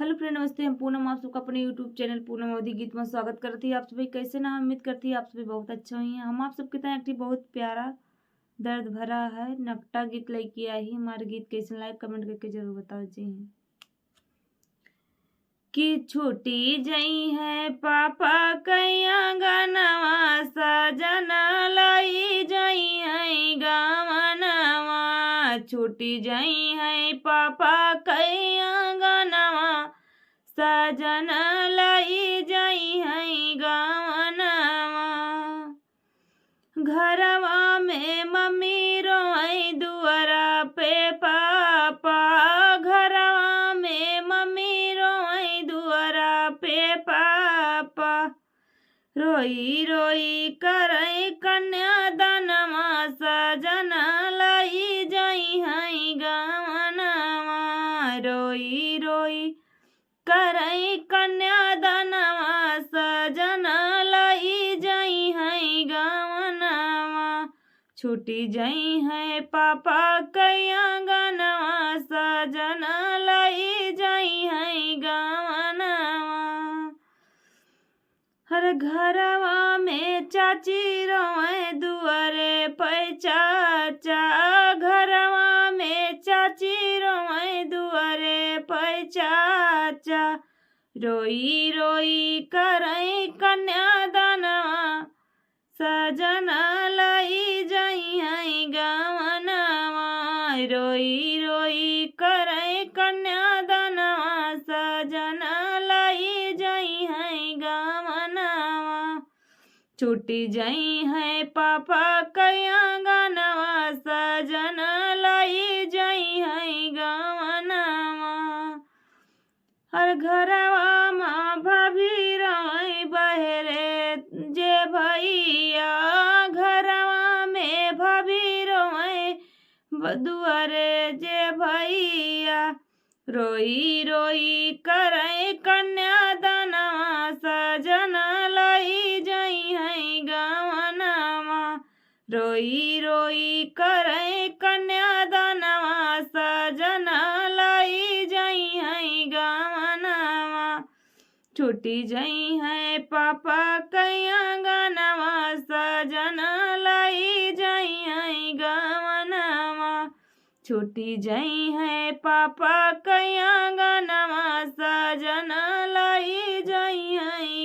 Hello friend, नमस्ते। हम पूनम आप सबका अपने यूट्यूब चैनल पूनम अवधि गीत में स्वागत करती है। आप सभी कैसे ना, उम्मीद करती है आप सभी बहुत अच्छे हुई हैं। हम आप सबके तरह एक बहुत प्यारा दर्द भरा है नकटा गीत लेके आई ही। हमारे गीत कैसे लाइक कमेंट करके जरूर बताओ जी। कि छुट्टी जई है पापा कैया गनवा सजन लाई जई है गावनवा। छुट्टी जई है पापा कैया गनवा सजन लाई जई है गावनवा। घरवा में मम्मी रोई दुआरा पे पापा। घरवा में मम्मी रोई दुआरा पे पापा। रोई रोई करई कन्यादानवा सजन लाई जई है गावनवा। रोई रोई करई कन्यादानवा सजन लाई जई है गावनवा। छुटी जई है पापा कैया गनवा सजन लाई जई है गावनवा। हर घरवा में चाची रोए दुआरे पे चाचा। घरवा में चाची रोए दुआरे पे चाचा। रोई रोई करई कन्यादानवा सजन लाई जई है गावनवा। रोई रोई करई कन्यादानवा सजन लाई जई है गावनवा। छुट्टी जई है पापा कैया गनवा सजन लाई जई है गावनवा। हर घरवा माँ भाभी रोई बहरे जे भैया। घरवा में भाभी रोई दुआरे जे भैया। रोई रोई करई कन्यादानवा सजन लाई जई है गावनवा। रोई रोई करई कन्यादानवा सजन लाई जई है गावनवा। छुट्टी जई है पापा कैया गनवा सजन लाई जई है गावनवा। छुट्टी जई है पापा कैया गनवा सजन लाई जई है